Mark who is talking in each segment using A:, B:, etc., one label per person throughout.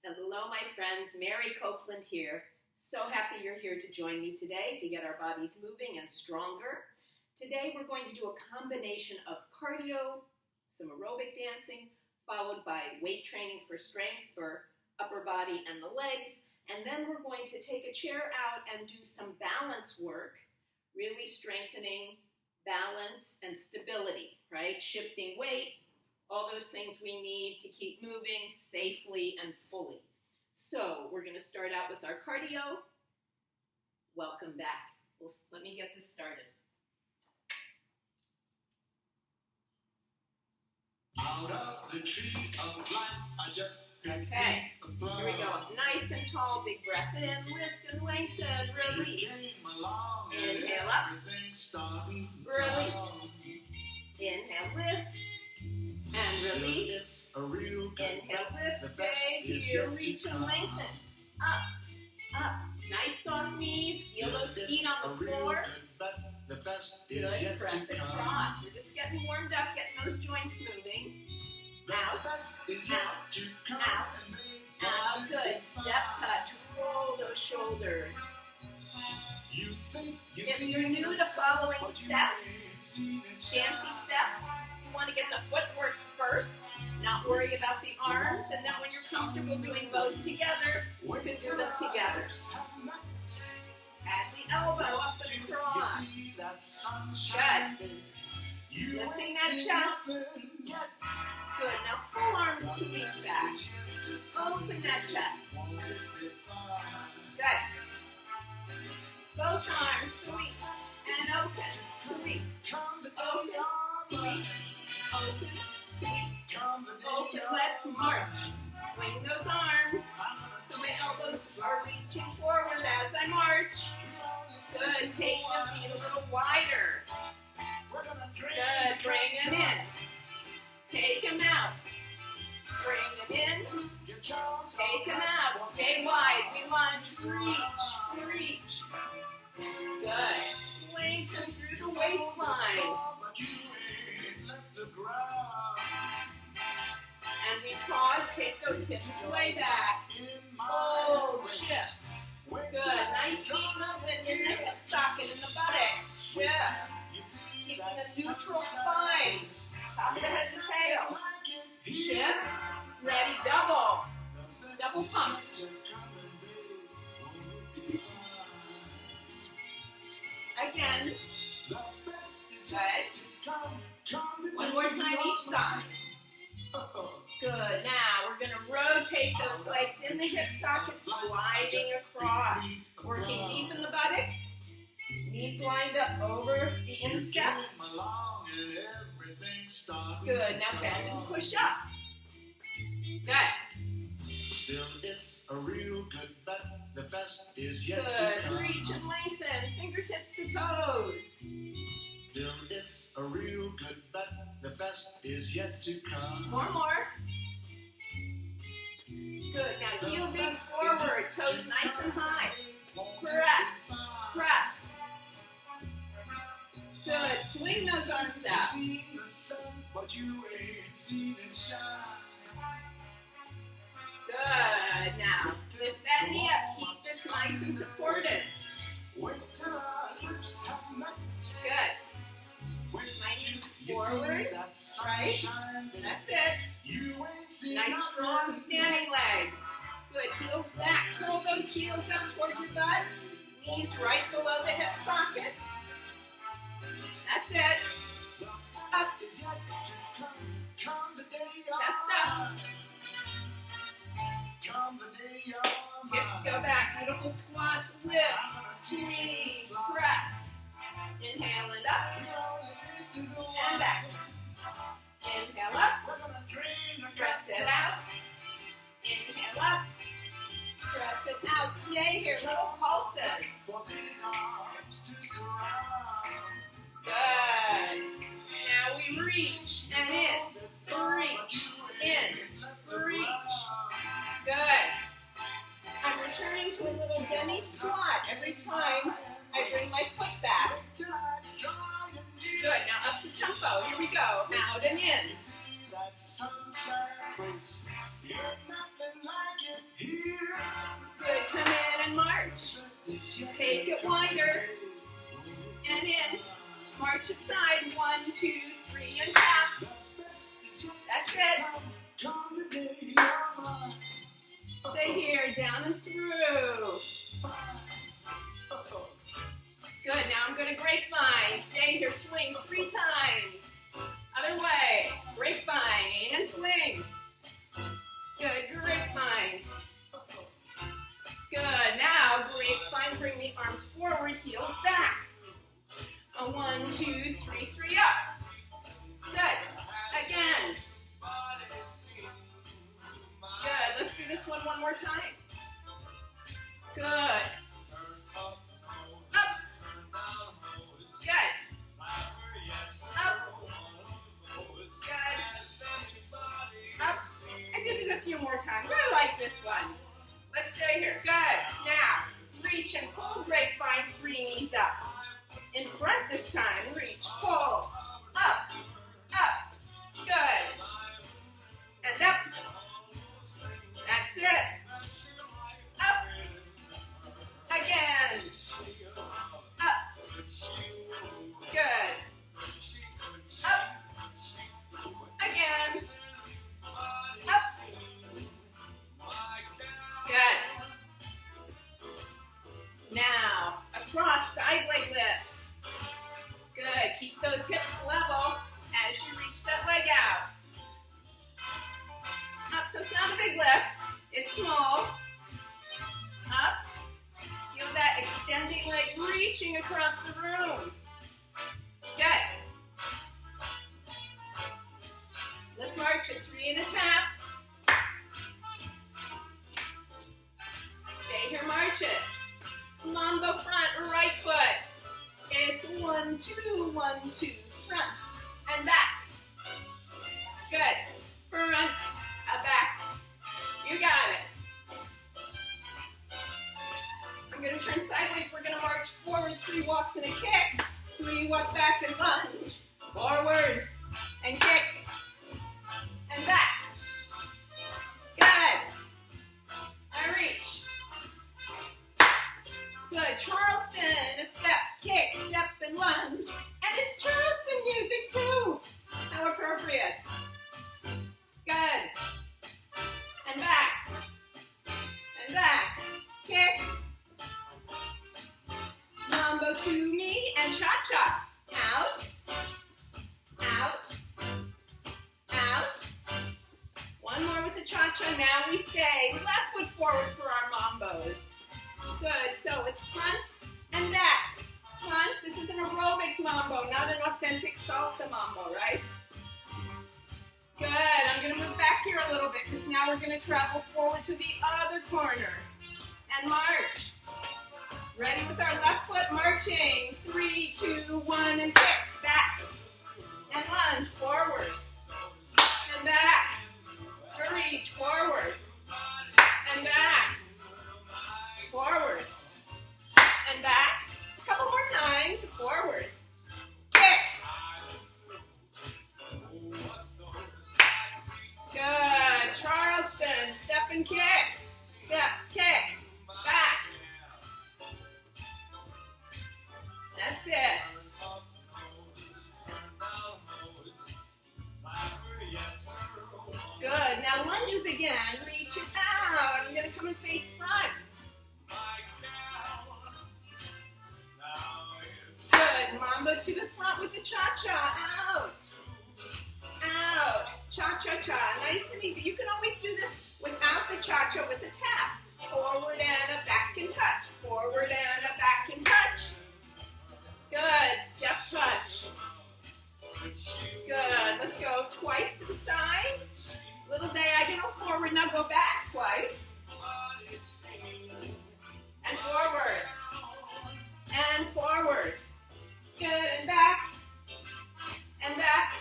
A: Hello, my friends. Mary Copeland here. So happy you're here to join me today to get our bodies moving and stronger. Today we're going to do a combination of cardio, some aerobic dancing, followed by weight training for strength for upper body and the legs. And then we're going to take a chair out and do some balance work, really strengthening balance and stability, right? Shifting weight, all those things we need to keep moving safely and fully. So we're going to start out with our cardio. Welcome back. Let me get this started.
B: Out of the tree of life, I just
A: okay, here we go. Nice and tall, big breath in, lift and lengthen, release. Inhale up, release. Inhale, lift, and release. Inhale, lift, stay here, reach and lengthen. Up, up. Nice soft knees, feel those feet on the floor. Good, press across. We're just getting warmed up, getting those joints moving. Out, out, out. Good. Step touch. Roll those shoulders. If you're new to following steps, fancy steps, you want to get the footwork first, not worry about the arms, and then when you're comfortable doing both together, you can do them together. Add the elbow up and across. Good. Lifting that chest. Good. Now full arms sweep back. Open that chest. Good. Both arms sweep and open. Sweep. Open. Sweep. Open. Sweep. Open. Let's march. Swing those arms so my elbows are reaching forward as I march. Good. Take the feet a little wider. Good. Bring them in. Take them out. Bring them in. Take them out. Stay wide. We lunge. Reach. Reach. Good. Lengthen through the waistline. And we pause. Take those hips way back. Fold. Shift. Good. Nice deep movement in the hip socket, in the buttocks. Shift. Keeping a neutral spine. Top of the head to tail. Shift. Ready. Double. Double pump. Again. Good. One more time each side. Good. Now we're going to rotate those legs in the hip sockets, gliding across. Working deep in the buttocks. Knees lined up over the insteps. Good. Now bend and push up. Good.
B: Still, it's a real good bet. The best is yet to
A: Good.
B: come.
A: Reach and lengthen. Fingertips to toes.
B: Still, it's a real good bet. The best is yet to come.
A: More. Good. Now heel digs forward. Toes nice and high. Press. Press. Good. Swing those arms out.
B: See the sun, but you ain't seen it shine.
A: Good. Now, lift that knee up. Keep this nice and supported.
B: Wait till our lips have met.
A: Good. My knees forward. Right. That's it. Nice strong standing leg. Good. Heels back. Pull those heels up towards your butt. Knees right below the hip sockets. That's it. Up. Chest up. Hips go back. Beautiful squats. Lift. Squeeze. Press. Inhale and up. And back. Inhale up. Press it out. Inhale up. Press it out. Stay here. Little pulses. Good. Now we reach and in. Reach. In. Reach. Good. I'm returning to a little demi-squat every time I bring my foot back. Good. Now up to tempo. Here we go. Out and in. it wider. And in. March inside. 1, 2, 3, and tap. That's it. Stay here, down and through. Good, now I'm going to grapevine. Stay here, swing 3 times. Other way, grapevine and swing. Good, grapevine. Good, now grapevine, bring the arms forward, heels back. 1, 2, 3, 3 up. Good, again. Good, let's do this one more time. Good. Up. Good. Up. Good. Up. I did it a few more times. I like this one. Let's stay here. Good. Now, reach and pull grapevine, 3 knees up. In front this time. Reach, pull, up, up. Good. And up. That's it. Up. Again. Up. Good. Up. Again. Up. Good. Now, across side leg lift. Good. Keep those hips level as you reach that leg out. Up, so it's not a big lift. It's small. Up. Feel that extending leg reaching across the room. Good. Let's march it. 3 and a tap. Stay here, march it. Mambo front, right foot. It's 1, 2, 1, 2. Front and back. Good. Front, back. You got it. I'm going to turn sideways. We're going to march forward, 3 walks and a kick. 3 walks back and lunge. Forward and kick. And back. Good. I reach. Good. Charleston. A step, kick, step, and lunge. And it's Charleston music too. How appropriate. Good. And back. And back. Kick. Mambo to me and cha-cha. Out. Out. Out. One more with the cha-cha. Now we stay left foot forward for our mambos. Good. So it's front and back. Front. This is an aerobics mambo, not an authentic salsa mambo, right? Good. I'm going to move back here a little bit because now we're going to travel forward to the other corner and march. Ready with our left foot marching. 3, 2, 1, and kick. Back. And lunge. Forward. And back. Reach. Forward. And back. Forward. And back. A couple more times. Forward. Kick. Good. Charleston. Step and kick. Step, kick. Back. That's it. Good. Now lunges again. Reach it out. I'm going to come and face front. Good. Mambo to the front with the cha-cha. Out. Out. Cha-cha-cha. Nice and easy. You can always do this without the cha-cha with a tap. Forward and a back and touch. Forward and a back and touch. Good. Step touch. Good. Let's go twice to the side. Little diagonal forward. Now go back twice. And forward. And forward. Good. And back. And back.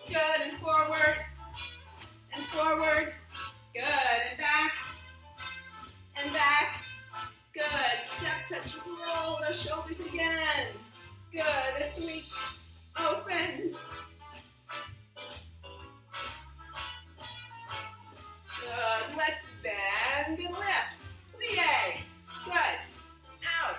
A: Good. And forward. And forward. Good. And back. And back. Good. Step, touch, roll those shoulders again. Good. As we open. Good. Let's bend and lift. Plie. Good. Out.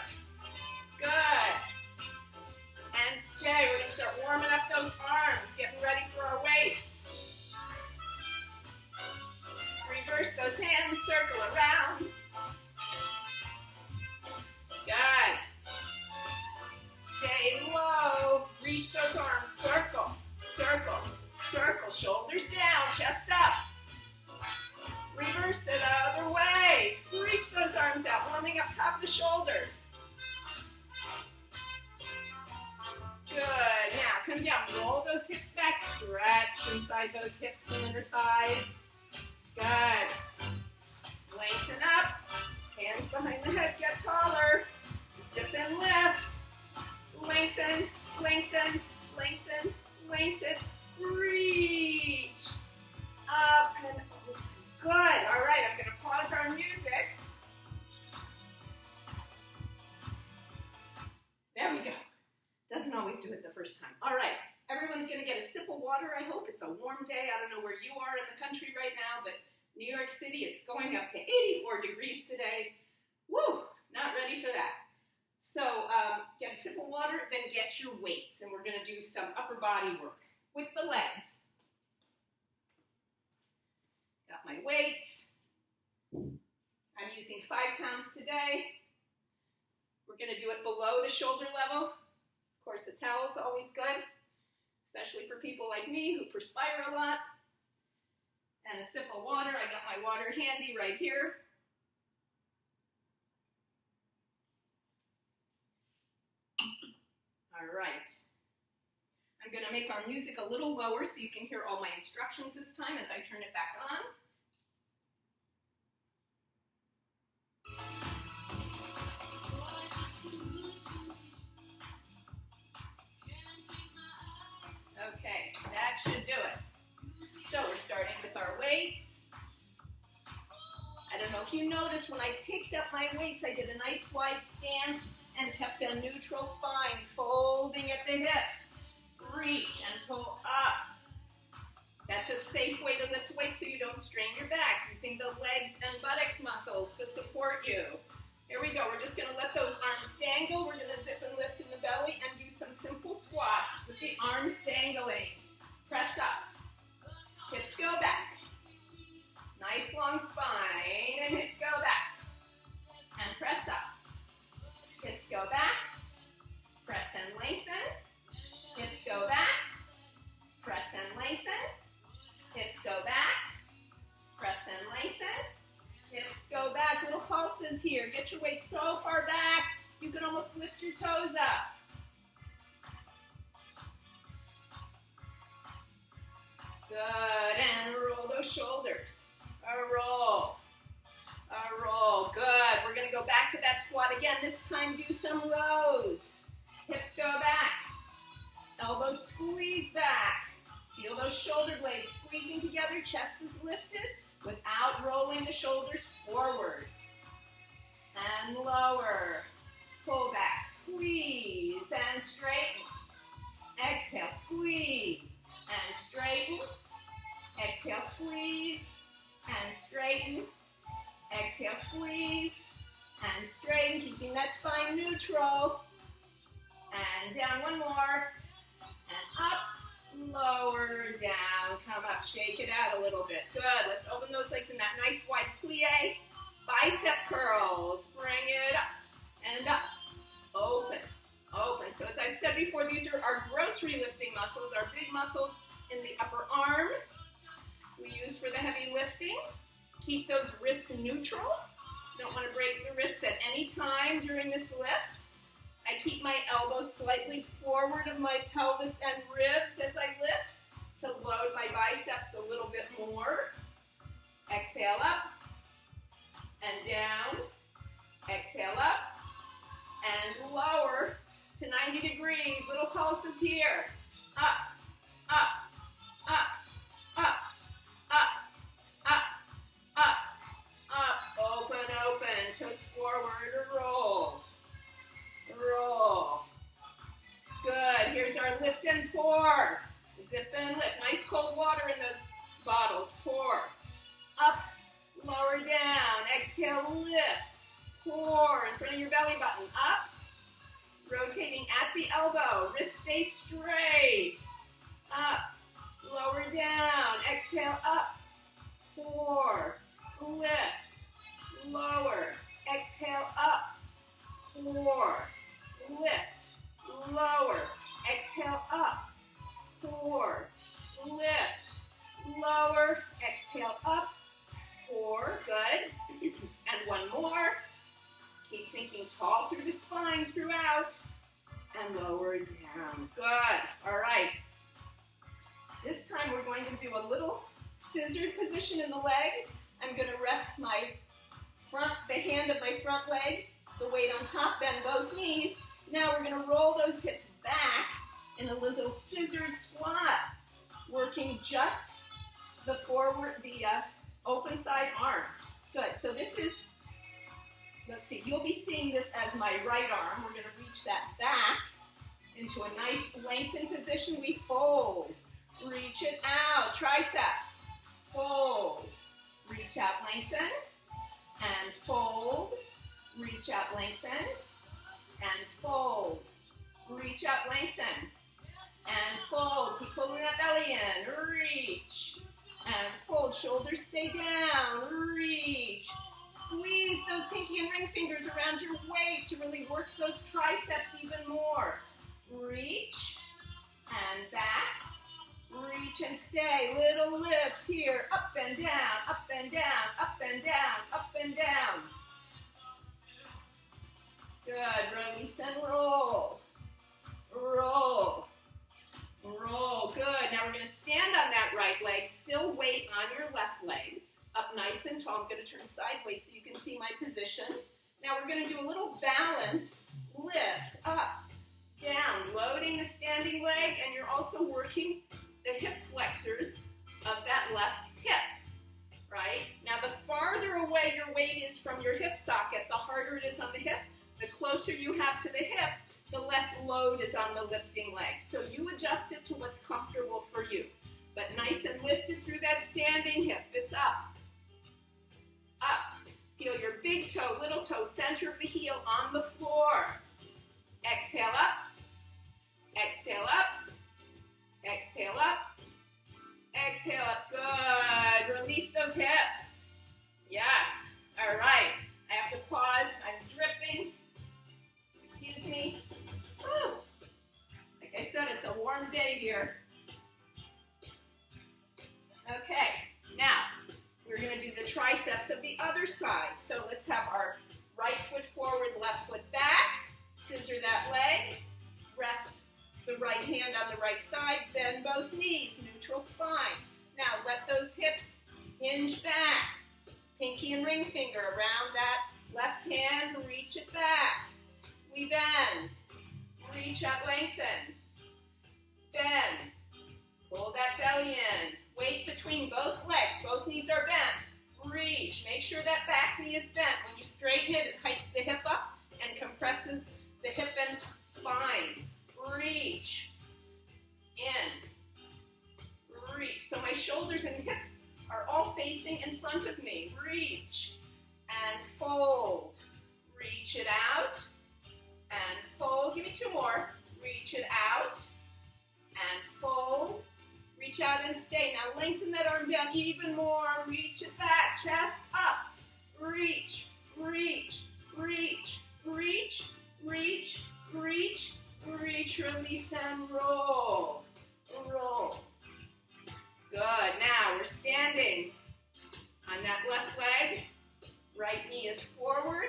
A: those hands, circle around. Good. Stay low. Reach those arms. Circle, circle, circle. Shoulders down, chest up. Reverse it other way. Reach those arms out, warming up top of the shoulders. Good. Now come down. Roll those hips back. Stretch inside those hips and under thighs. Good. Lengthen up. Hands behind the head. Get taller. Zip and lift. Lengthen, lengthen, lengthen, lengthen. Reach. Up and over. Good. All right. I'm going to pause our music. There we go. Doesn't always do it the first time. All right. Everyone's going to get a sip of water, I hope. It's a warm day. I don't know where you are in the country right now, but New York City, it's going up to 84 degrees today. Woo! Not ready for that. So get a sip of water, then get your weights, and we're going to do some upper body work with the legs. Got my weights. I'm using 5 pounds today. We're going to do it below the shoulder level. Of course, the towel is always good, especially for people like me who perspire a lot. And a sip of water. I got my water handy right here. All right. I'm going to make our music a little lower so you can hear all my instructions this time as I turn it back on. Okay, that should do it. So we're starting with our weights. I don't know if you noticed when I picked up my weights, I did a nice wide stance and kept a neutral spine, folding at the hips. Reach and pull up. That's a safe way to lift weights so you don't strain your back, using the legs and buttocks muscles to support you. Here we go. We're just going to let those arms dangle. We're going to zip and lift in the belly and do some simple squats with the arms dangling. Press up. Hips go back. Nice long spine, and hips go back. And press up. Hips go back. Press and lengthen. Hips go back. Press and lengthen. Hips go back. Press and lengthen. Hips go back. Little pulses here. Get your weight so far back, you can almost lift your toes up. Good, and roll those shoulders. A roll. A roll. Good. We're going to go back to that squat again. This time do some rows. Hips go back. Elbows squeeze back. Feel those shoulder blades squeezing together. Chest is lifted without rolling the shoulders forward. And lower. Pull back. Squeeze and straighten. Exhale. Squeeze and straighten. Exhale, squeeze, and straighten. Exhale, squeeze, and straighten, keeping that spine neutral. And down one more. And up, lower, down, come up. Shake it out a little bit. Good. Let's open those legs in that nice wide plie. Bicep curls. Bring it up and up. Open, open. So as I said before, these are our grocery lifting muscles, our big muscles in the upper arm. We use for the heavy lifting. Keep those wrists neutral. Don't want to break the wrists at any time during this lift. I keep my elbows slightly forward of my pelvis and ribs as I lift to load my biceps a little bit more. Exhale up and down. Exhale up and lower to 90 degrees. Little pulses here. Up, up, up, up. Up, up, up, up, open, open, toes forward, roll, roll. Good, here's our lift and pour. Zip and lift, nice cold water in those bottles, pour. Up, lower down, exhale, lift, pour in front of your belly button, up, rotating at the elbow, wrist stay straight, up, lower down, exhale up, pour, lift, Good. And one more. Keep thinking tall through the spine throughout. And lower down. Good. All right. This time we're going to do a little scissored position in the legs. I'm going to rest the hand of my front leg, the weight on top, bend both knees. Now we're going to roll those hips back in a little scissored squat, working just the open side arm. Good. So this is, let's see, you'll be seeing this as my right arm. We're going to reach that back into a nice lengthened position. We fold. Reach it out. Triceps. Fold. Reach out, lengthen. And fold. Reach out, lengthen. And fold. Reach out, lengthen. And fold. Keep pulling that belly in. Reach. And fold. Shoulders stay down. Reach. Squeeze those pinky and ring fingers around your waist to really work those triceps even more. Reach. And back. Reach and stay. Little lifts here. Up and down, up and down, up and down, up and down. Good. Release and roll. Roll. Roll. Good. Now we're going to stand on that right leg. Still weight on your left leg. Up nice and tall. I'm going to turn sideways so you can see my position. Now we're going to do a little balance. Lift. Up. Down. Loading the standing leg. And you're also working the hip flexors of that left hip, right? Now, the farther away your weight is from your hip socket, the harder it is on the hip. The closer you have to the hip, the less load is on the lifting leg. So you adjust it to what's comfortable for you. But nice and lifted through that standing hip. It's up. Up. Feel your big toe, little toe, center of the heel on the floor. Exhale up. Exhale up. Exhale up. Exhale up. Good. Release those hips. Yes. All right. I have to pause. I'm dripping. Excuse me. Woo. Like I said, it's a warm day here. Okay. Now, we're going to do the triceps of the other side. So let's have our right foot forward, left foot back. Scissor that leg. Rest the right hand on the right thigh, bend both knees, neutral spine. Now let those hips hinge back. Pinky and ring finger around that left hand, reach it back. We bend. Reach out, lengthen. Bend. Pull that belly in. Weight between both legs. Both knees are bent. Reach. Make sure that back knee is bent. When you straighten it, it hikes the hip up and compresses the hip and spine. Reach. In. Reach. So my shoulders and hips are all facing in front of me. Reach. And fold. Reach it out. And fold. Give me two more. Reach it out. And fold. Reach out and stay. Now lengthen that arm down even more. Reach it back. Chest up. Reach. Reach. Reach. Reach. Reach. Reach. Reach, release, and roll. Roll. Good. Now we're standing on that left leg. Right knee is forward.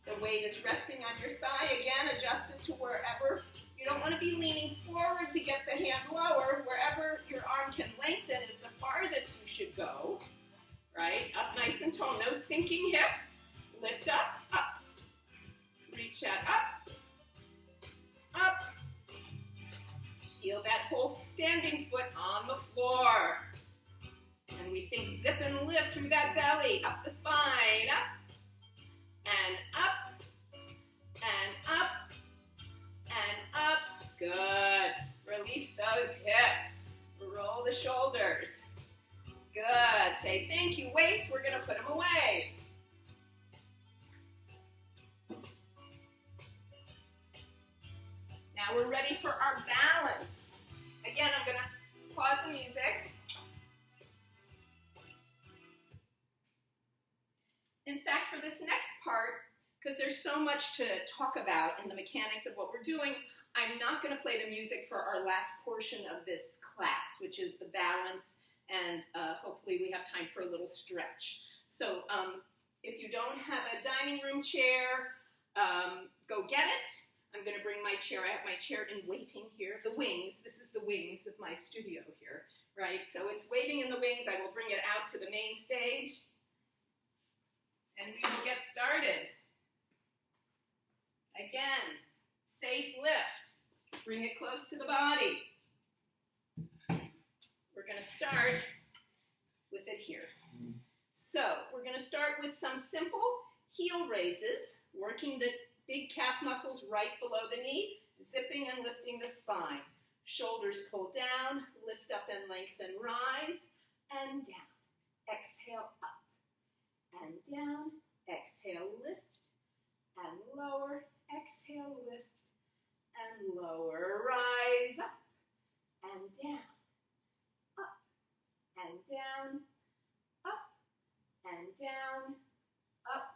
A: The weight is resting on your thigh. Again, adjust it to wherever. You don't want to be leaning forward to get the hand lower. Wherever your arm can lengthen is the farthest you should go. Right? Up nice and tall. No sinking hips. Lift up, up. Reach out, up. Up. Feel that whole standing foot on the floor. And we think zip and lift through that belly, up the spine, up, and up, and up, and up. Good. Release those hips. Roll the shoulders. Good. Say thank you. Weights, we're going to put them away. Now we're ready for our balance. Again, I'm going to pause the music. In fact, for this next part, because there's so much to talk about in the mechanics of what we're doing, I'm not going to play the music for our last portion of this class, which is the balance, and hopefully we have time for a little stretch. So if you don't have a dining room chair, go get it. I'm going to bring my chair. I have my chair in waiting here. The wings. This is the wings of my studio here, right? So it's waiting in the wings. I will bring it out to the main stage. And we will get started. Again, safe lift. Bring it close to the body. We're going to start with it here. So we're going to start with some simple heel raises, working the big calf muscles right below the knee, zipping and lifting the spine. Shoulders pull down, lift up and lengthen, rise, and down. Exhale up and down. Exhale, lift and lower. Exhale, lift and lower. Rise up and down. Up and down. Up and down. Up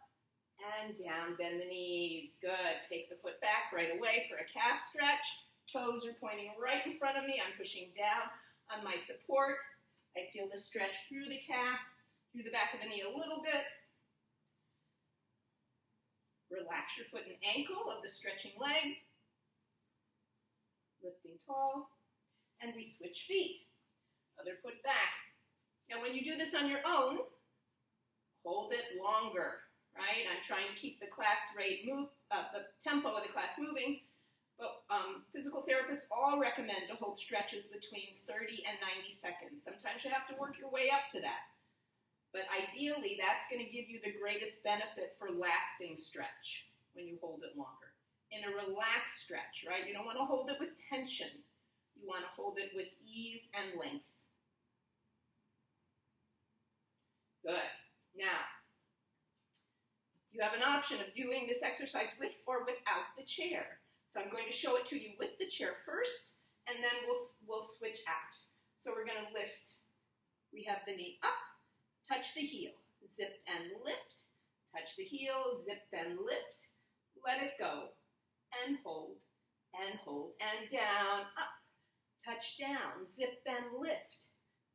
A: and down. Bend the knees. Good. Take the foot back right away for a calf stretch. Toes are pointing right in front of me. I'm pushing down on my support. I feel the stretch through the calf, through the back of the knee a little bit. Relax your foot and ankle of the stretching leg. Lifting tall. And we switch feet. Other foot back. Now when you do this on your own, hold it longer, right? I'm trying to keep the class rate the tempo of the class moving, but physical therapists all recommend to hold stretches between 30 and 90 seconds. Sometimes you have to work your way up to that. But ideally, that's going to give you the greatest benefit for lasting stretch when you hold it longer. In a relaxed stretch, right? You don't want to hold it with tension. You want to hold it with ease and length. Good. Now, you have an option of doing this exercise with or without the chair. So I'm going to show it to you with the chair first, and then we'll switch out. So we're going to lift. We have the knee up. Touch the heel, zip and lift, touch the heel, zip and lift, let it go, and hold, and down, up, touch down, zip and lift,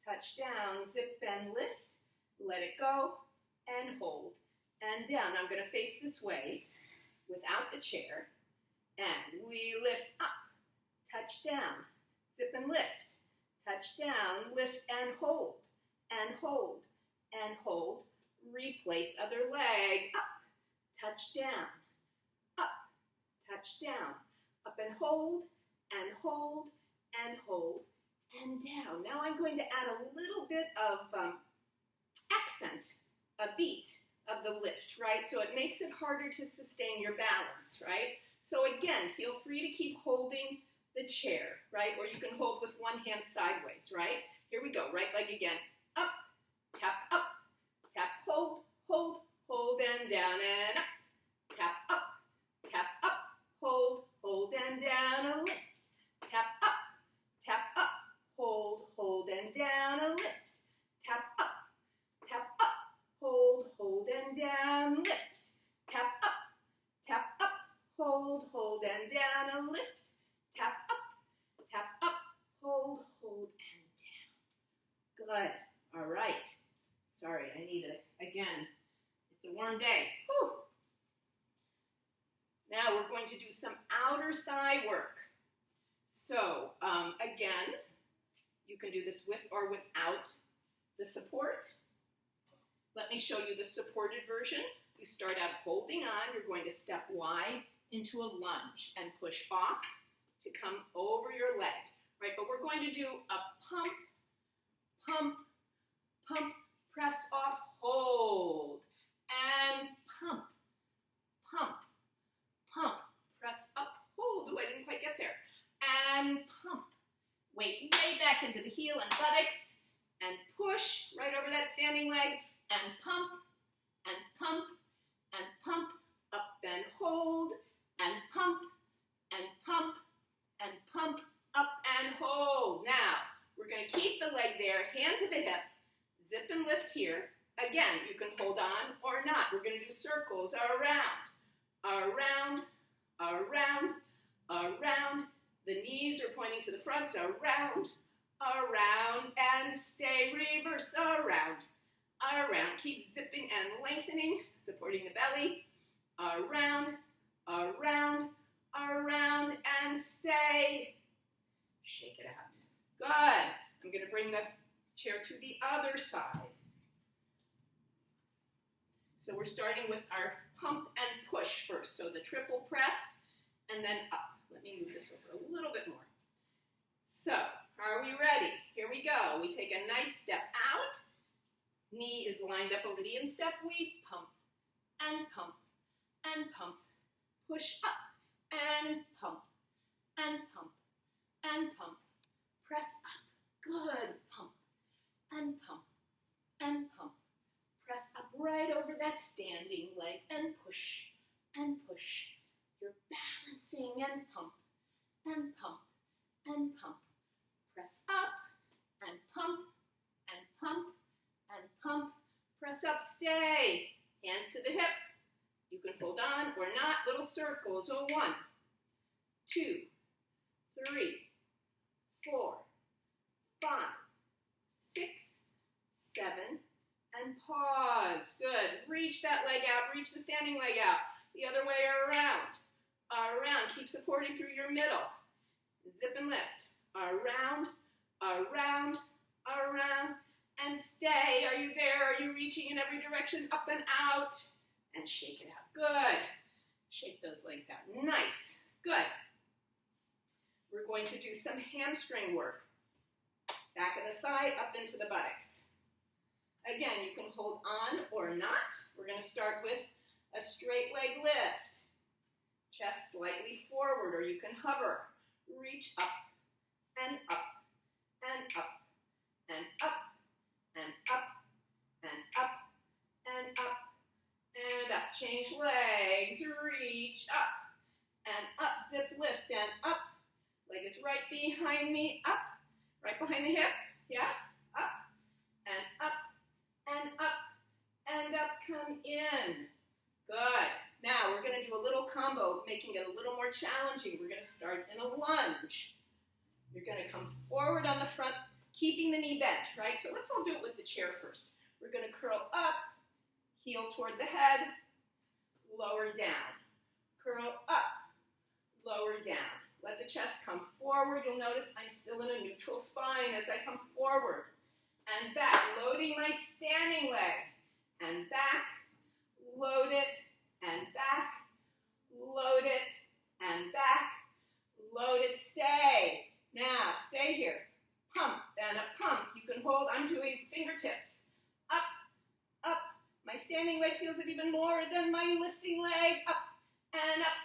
A: touch down, zip and lift, let it go, and hold, and down. I'm going to face this way without the chair, and we lift up, touch down, zip and lift, touch down, lift and hold, and hold. And hold, replace other leg, up, touch down, up and hold, and hold, and hold, and down. Now I'm going to add a little bit of accent, a beat of the lift, right? So it makes it harder to sustain your balance, right? So again, feel free to keep holding the chair, right? Or you can hold with one hand sideways, right? Here we go, right leg again, up, tap up, tap, hold, and down, and up. Tap up, hold, and down, a lift. Tap up, hold, and down, a lift. Tap up, hold, and down, lift. Tap up, hold, and down, a lift. Tap up, hold, and down. Good. All right. Sorry, I need it again. It's a warm day. Whew. Now we're going to do some outer thigh work. So again, you can do this with or without the support. Let me show you the supported version. You start out holding on. You're going to step wide into a lunge and push off to come over your leg, right? But we're going to do a pump, press off, hold, and pump, press up, hold. Oh, I didn't quite get there. And pump. Weight way back into the heel and buttocks, and push right over that standing leg, and pump, up and hold, and pump, up and hold. Now, we're going to keep the leg there, hand to the hip, zip and lift here. Again, you can hold on or not. We're going to do circles around. The knees are pointing to the front, around, and stay, reverse, around, around. Keep zipping and lengthening, supporting the belly. Around, around, around, and stay. Shake it out. Good. I'm going to bring the chair to the other side. So we're starting with our pump and push first. So the triple press and then up. Let me move this over a little bit more. So, are we ready? Here we go. We take a nice step out. Knee is lined up over the instep. We pump and pump and pump. Push up and pump and pump and pump. Press up. Good. Pump and pump and pump. Press up right over that standing leg and push and push. You're balancing and pump and pump and pump. Press up and pump and pump and pump. Press up, stay. Hands to the hip. You can hold on or not. Little circles. So 1, 2, 3, 4, 5, 6, 7, and pause. Good. Reach that leg out. Reach the standing leg out. The other way around. Around. Keep supporting through your middle. Zip and lift. Around, around, around, and stay. Are you there? Are you reaching in every direction? Up and out. And shake it out. Good. Shake those legs out. Nice. Good. We're going to do some hamstring work. Back of the thigh, up into the buttocks. Again, you can hold on or not. We're going to start with a straight leg lift. Chest slightly forward, or you can hover. Reach up and up and up and up and up and up and up and up. Change legs. Reach up and up. Zip, lift, and up. Leg is right behind me. Up. Right behind the hip. Yes. Up and up and up and up. Come in. Good. Now we're going to do a little combo, making it a little more challenging. We're going to start in a lunge. You're going to come forward on the front, keeping the knee bent, right? So let's all do it with the chair first. We're going to curl up, heel toward the head, lower down. Curl up, lower down. Let the chest come forward. You'll notice I'm still in a neutral spine as I come forward and back, loading my standing leg, and back, load it, and back, load it, and back, load it, stay. Now, stay here. Pump, then a pump. You can hold, I'm doing fingertips. Up, up. My standing leg feels it even more than my lifting leg. Up, and up,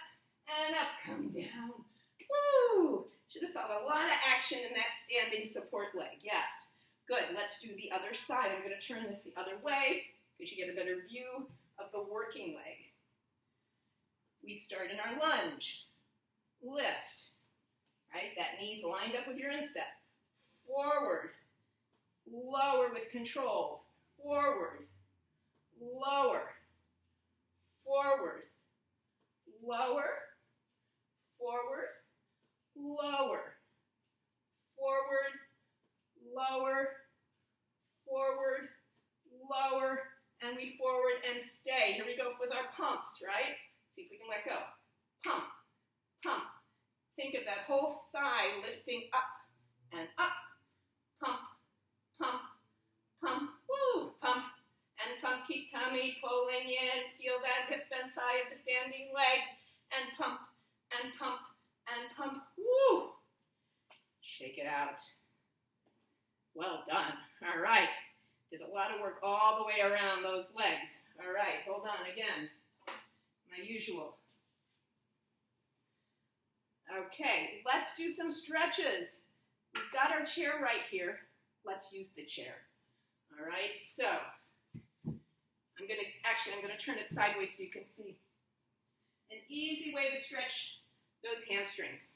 A: and up. Come down. Woo! Should have felt a lot of action in that standing support leg. Yes. Good. Let's do the other side. I'm going to turn this the other way because you get a better view of the working leg. We start in our lunge. Lift. Right? That knee's lined up with your instep. Forward. Lower with control. Forward. Lower. Forward. Lower. Forward. Lower. Forward. Lower. Forward. Lower. And we forward and stay. Here we go with our pumps, right? See if we can let go. Pump, pump. Think of that whole thigh lifting up and up. Pump, pump, pump. Woo! Pump and pump. Keep tummy pulling in. Feel that hip and thigh of the standing leg. And pump and pump and pump. Woo! Shake it out. Well done. All right. Did a lot of work all the way around those legs. All right. Hold on again. My usual. Okay, let's do some stretches. We've got our chair right here. Let's use the chair. All right, so I'm going to turn it sideways so you can see. An easy way to stretch those hamstrings.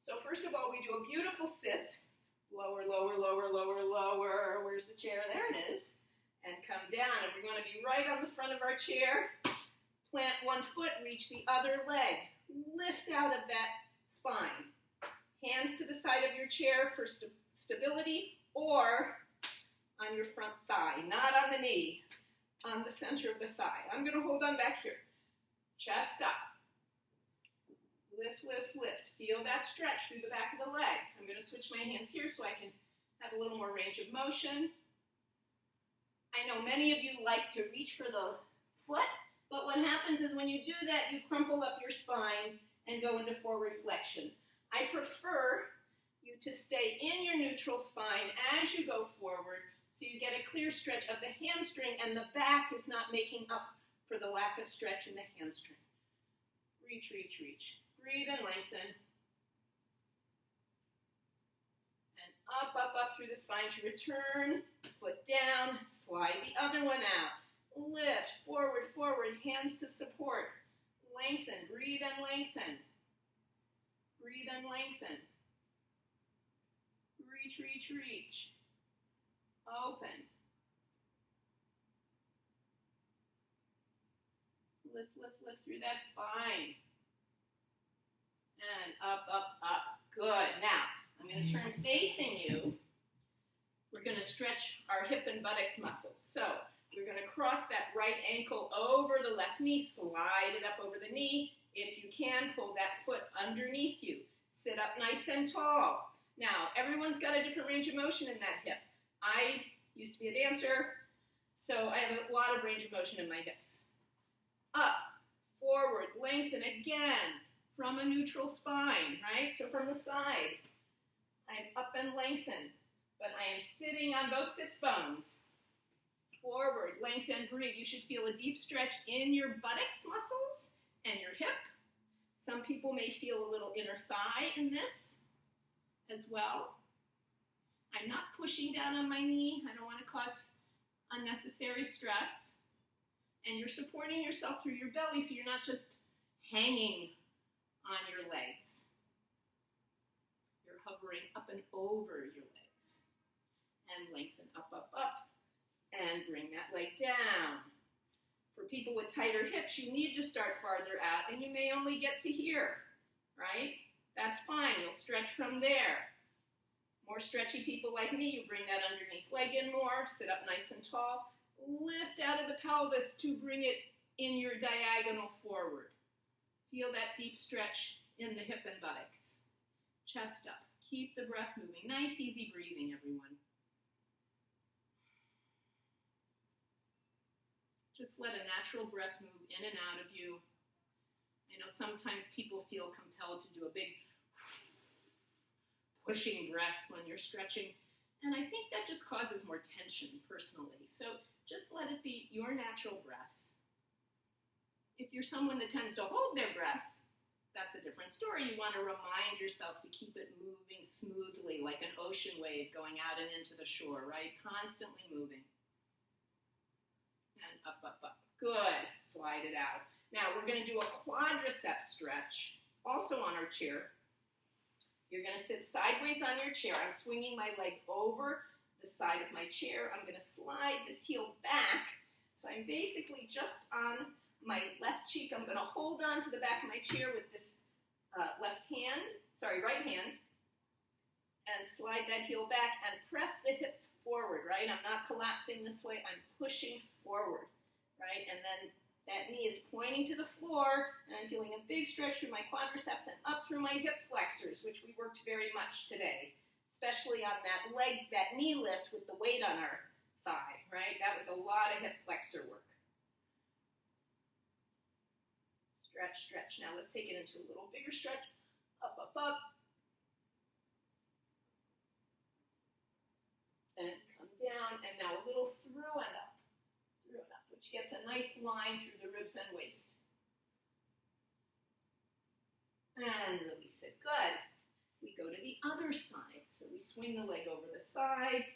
A: So first of all, we do a beautiful sit. Lower, lower, lower, lower, lower. Where's the chair? There it is. And come down. And we're going to be right on the front of our chair. Plant one foot, reach the other leg. Lift out of that spine. Hands to the side of your chair for stability, or on your front thigh, not on the knee, on the center of the thigh. I'm going to hold on back here. Chest up. Lift, lift, lift. Feel that stretch through the back of the leg. I'm going to switch my hands here so I can have a little more range of motion. I know many of you like to reach for the foot, but what happens is when you do that, you crumple up your spine and go into forward flexion. I prefer you to stay in your neutral spine as you go forward so you get a clear stretch of the hamstring and the back is not making up for the lack of stretch in the hamstring. Reach, reach, reach. Breathe and lengthen. And up, up, up through the spine to return. Foot down. Slide the other one out. Lift, forward, forward. Hands to support. Lengthen. Breathe and lengthen. Breathe and lengthen. Reach, reach, reach. Open. Lift, lift, lift through that spine. And up, up, up. Good. Now, I'm going to turn facing you. We're going to stretch our hip and buttocks muscles. So, we're going to cross that right ankle over the left knee. Slide it up over the knee. If you can, pull that foot underneath you. Sit up nice and tall. Now, everyone's got a different range of motion in that hip. I used to be a dancer, so I have a lot of range of motion in my hips. Up, forward, lengthen again. From a neutral spine, right? So from the side, I'm up and lengthen, but I am sitting on both sits bones. Forward, lengthen, breathe. You should feel a deep stretch in your buttocks muscles and your hip. Some people may feel a little inner thigh in this as well. I'm not pushing down on my knee. I don't want to cause unnecessary stress. And you're supporting yourself through your belly so you're not just hanging on your legs. You're hovering up and over your legs. And lengthen up, up, up. And bring that leg down. For people with tighter hips, you need to start farther out, and you may only get to here, right? That's fine. You'll stretch from there. More stretchy people like me, you bring that underneath leg in more. Sit up nice and tall. Lift out of the pelvis to bring it in your diagonal forward. Feel that deep stretch in the hip and buttocks. Chest up. Keep the breath moving. Nice, easy breathing, everyone. Just let a natural breath move in and out of you. I know sometimes people feel compelled to do a big pushing breath when you're stretching, and I think that just causes more tension personally. So just let it be your natural breath. If you're someone that tends to hold their breath, that's a different story. You want to remind yourself to keep it moving smoothly, like an ocean wave going out and into the shore, right? Constantly moving. And up, up, up. Good. Slide it out. Now we're going to do a quadricep stretch, also on our chair. You're going to sit sideways on your chair. I'm swinging my leg over the side of my chair. I'm going to slide this heel back. So I'm basically just on my left cheek. I'm going to hold on to the back of my chair with this right hand, and slide that heel back and press the hips forward, right? I'm not collapsing this way. I'm pushing forward, right? And then that knee is pointing to the floor, and I'm feeling a big stretch through my quadriceps and up through my hip flexors, which we worked very much today, especially on that leg, that knee lift with the weight on our thigh, right? That was a lot of hip flexor work. Stretch, stretch. Now let's take it into a little bigger stretch. Up, up, up. And come down. And now a little through and up. Through and up, which gets a nice line through the ribs and waist. And release it. Good. We go to the other side. So we swing the leg over the side.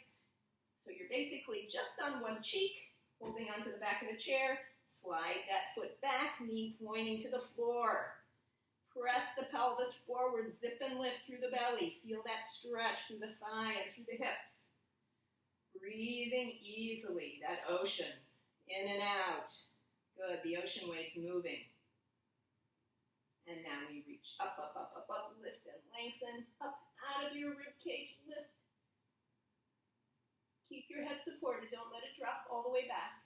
A: So you're basically just on one cheek, holding onto the back of the chair. Slide that foot back, knee pointing to the floor. Press the pelvis forward, zip and lift through the belly. Feel that stretch through the thigh and through the hips. Breathing easily, that ocean, in and out. Good, the ocean waves moving. And now we reach up, up, up, up, up, lift and lengthen. Up out of your rib cage, lift. Keep your head supported. Don't let it drop all the way back.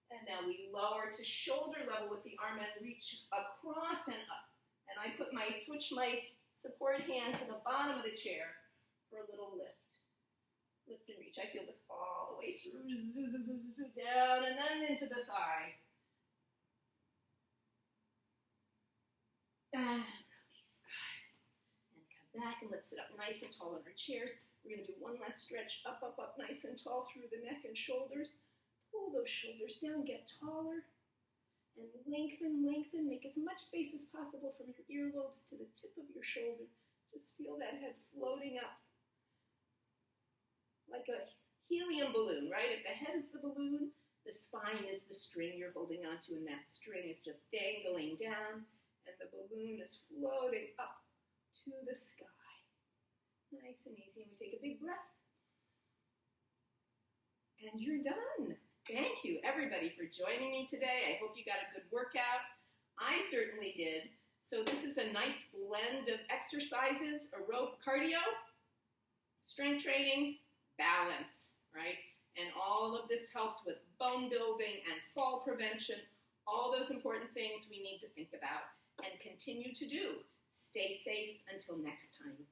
A: And now we lower to shoulder level with the arm and reach across and up. And I switch my support hand to the bottom of the chair for a little lift. Lift and reach. I feel this all the way through. Down and then into the thigh. And release. And come back and let's sit up nice and tall in our chairs. We're going to do one last stretch. Up, up, up, nice and tall through the neck and shoulders. Pull those shoulders down, get taller. And lengthen, lengthen. Make as much space as possible from your earlobes to the tip of your shoulder. Just feel that head floating up. Like a helium balloon, right? If the head is the balloon, the spine is the string you're holding onto, and that string is just dangling down, and the balloon is floating up to the sky. Nice and easy. And we take a big breath. And you're done. Thank you, everybody, for joining me today. I hope you got a good workout. I certainly did. So this is a nice blend of exercises, aerobic cardio, strength training, balance, right? And all of this helps with bone building and fall prevention, all those important things we need to think about and continue to do. Stay safe until next time.